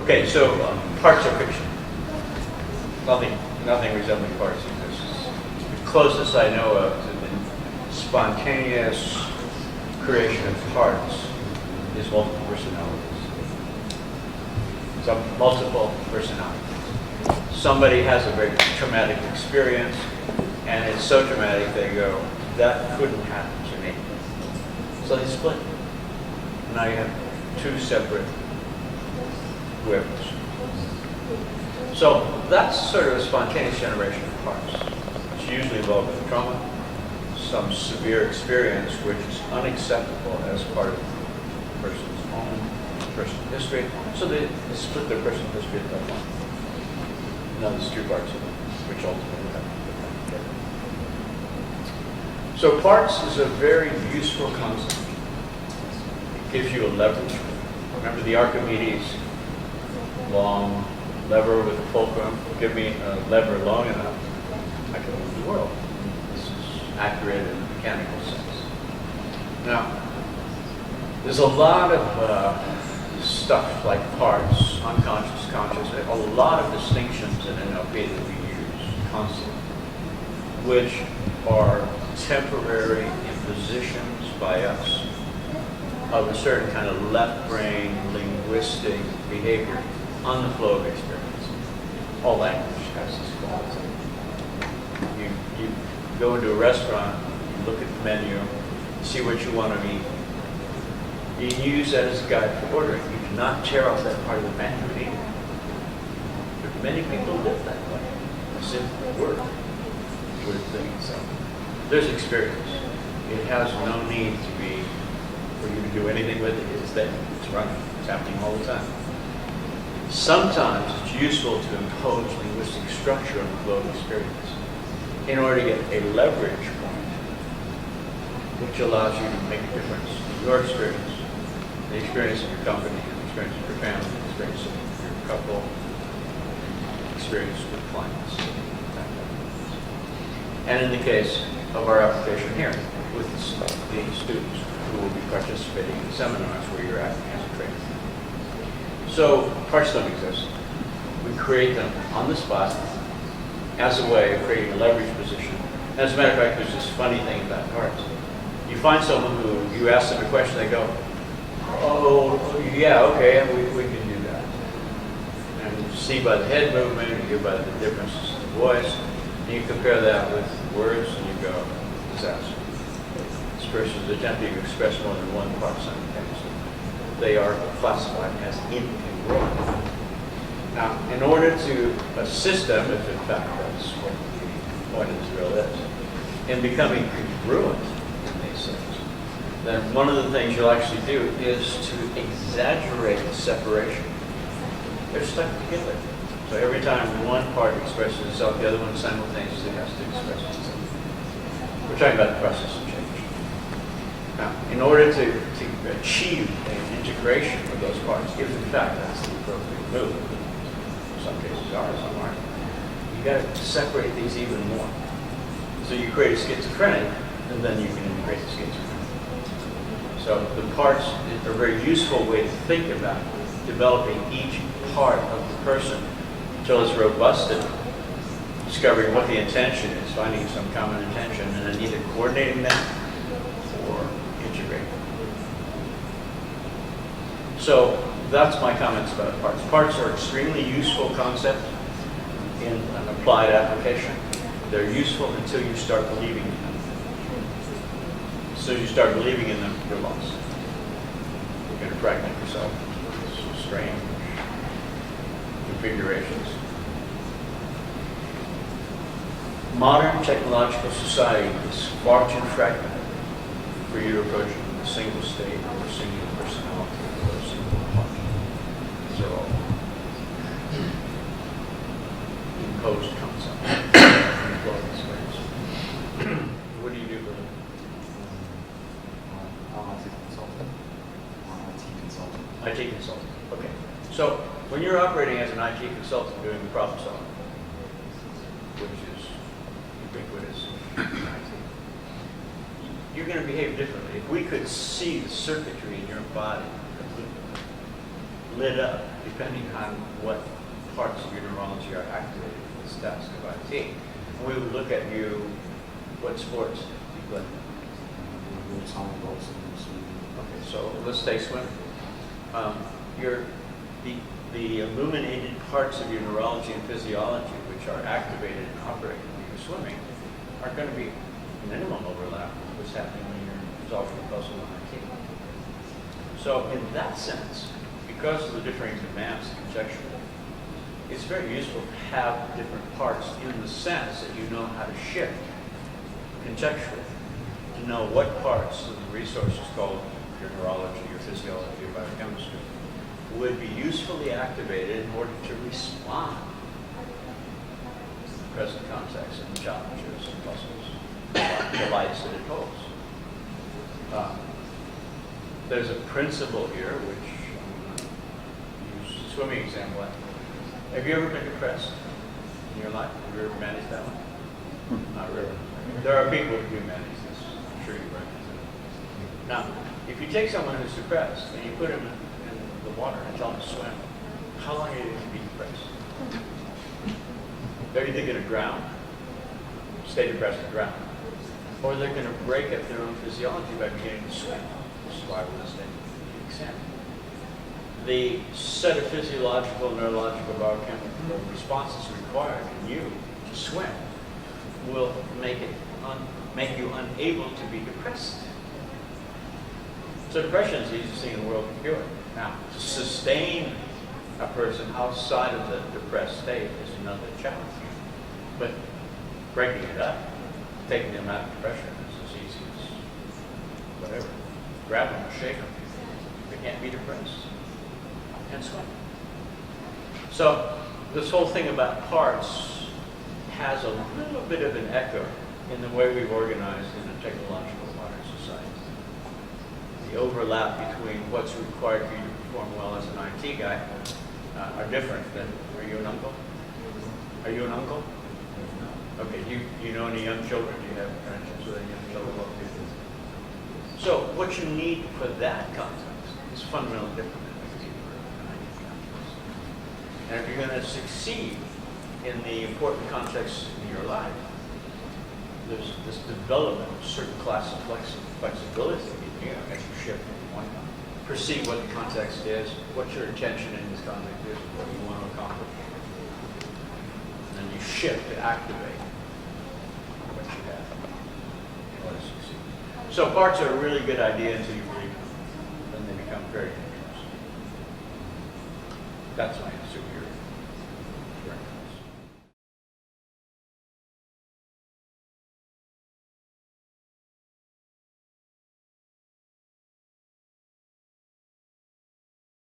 Okay, so parts are fiction. Nothing resembling parts exists. The closest I know of to the spontaneous creation of parts is multiple personalities. So multiple personalities. Somebody has a very traumatic experience, and it's so traumatic they go, that couldn't happen to me. So they split. Now you have two separate whips. So that's sort of a spontaneous generation of parts. It's usually involved with trauma, some severe experience which is unacceptable as part of the person's own personal history. So they split their personal history at that point. Now there's two parts of it, which ultimately have to become together. So parts is a very useful concept. It gives you a leverage. Remember the Archimedes long lever with a fulcrum? Give me a lever long enough, I can move the world. This is accurate in a mechanical sense. Now, there's a lot of stuff like parts, unconscious, conscious, a lot of distinctions in NLP that we use constantly, which are temporary impositions by us of a certain kind of left brain linguistic behavior on the flow of experience. All language has this quality. You go into a restaurant, you look at the menu, see what you want to eat. You use that as a guide for ordering. You do not tear off that part of the menu and eat it. But many people live that way. As if work would think so. There's experience. It has no need to be for you to do anything with it. It's there. It's running. It's happening all the time. Sometimes it's useful to impose linguistic structure on the flow of experience in order to get a leverage point which allows you to make a difference in your experience, the experience of your company, the experience of your family, the experience of your couple, experience with clients. And in the case of our application here, with the students who will be participating in the seminars where you're acting as a trainer. So parts don't exist. We create them on the spot as a way of creating a leverage position. As a matter of fact, there's this funny thing about parts. You find someone who, you ask them a question, they go, oh yeah, okay, we can do that. And you see by the head movement, you hear by the differences in the voice, and you compare that with words, and you go, disaster. This person is attempting to express more than one part simultaneously. They are classified as incongruent. Now, in order to assist them, if in fact that's what the point of this drill is, in becoming congruent in these things, then one of the things you'll actually do is to exaggerate the separation. They're stuck together. So every time one part expresses itself, the other one simultaneously has to express itself. We're talking about the process of change. Now, in order to achieve an integration of those parts, if in fact that's the appropriate move, some cases are, some aren't, you got to separate these even more. So you create a schizophrenic, and then you can integrate the schizophrenic. So the parts are a very useful way to think about developing each part of the person until it's robust enough, discovering what the intention is, finding some common intention, and then either coordinating them or integrating them. So that's my comments about parts. Parts are extremely useful concept in an applied application. They're useful until you start believing in them. As soon as you start believing in them, you're lost. You're going to fragment yourself into strange configurations. Modern technological society is far too fragmented for you to approach it with a single state or a single personality or a single part. These are all imposed concepts. What do you do for them? I'm IT consultant. IT consultant. Okay. So when you're operating as an IT consultant doing the problem solving, which is ubiquitous in IT, you're going to behave differently. If we could see the circuitry in your body completely, lit up depending on what parts of your neurology are activated for this task of IT. And we would look at you, what sports you play? Okay, so let's take swimming. The illuminated parts of your neurology and physiology, which are activated and operating when you're swimming, are going to be minimum overlap with what's happening when you're solving a puzzle on IT. So in that sense, because of the differing demands conjecturally, it's very useful to have different parts in the sense that you know how to shift conjecturally, to know what parts of the resources called your neurology, your physiology, your biochemistry would be usefully activated in order to respond to present context and challenges and puzzles, the lights that it holds. There's a principle here, which I'm going to use a swimming example. Have you ever been depressed in your life? Have you ever managed that one? Not really. There are people who do manage this. I'm sure you've run into it. Now, if you take someone who's depressed and you put him in the water and tell him to swim, how long are you going to be depressed? They're either going to drown, stay depressed and drown, or they're going to break up their own physiology by beginning to swim. This is why we're listening to the example. The set of physiological, neurological, biochemical responses required in you to swim will make you unable to be depressed. So depression is the easiest thing in the world to cure. Now, to sustain a person outside of the depressed state is another challenge. But breaking it up, taking them out of depression is as easy as whatever. Grab them, shake them. They can't be depressed. And swim. So this whole thing about parts has a little bit of an echo in the way we've organized in a technological modern society. The overlap between what's required for you to perform well as an IT guy are different than, are you an uncle? Are you an uncle? Okay, do you know any young children? Do you have connections with any young children? So what you need for that context is fundamentally different than what you need for an IT context. And if you're going to succeed in the important contexts in your life, there's this development of a certain class of flexibility. You know, as you shift from one, perceive what the context is, what your intention in this context is, what you want to accomplish. And then you shift to activate what you have in order to succeed. So parts are a really good idea until you believe them. Then they become very dangerous. That's my answer to your question.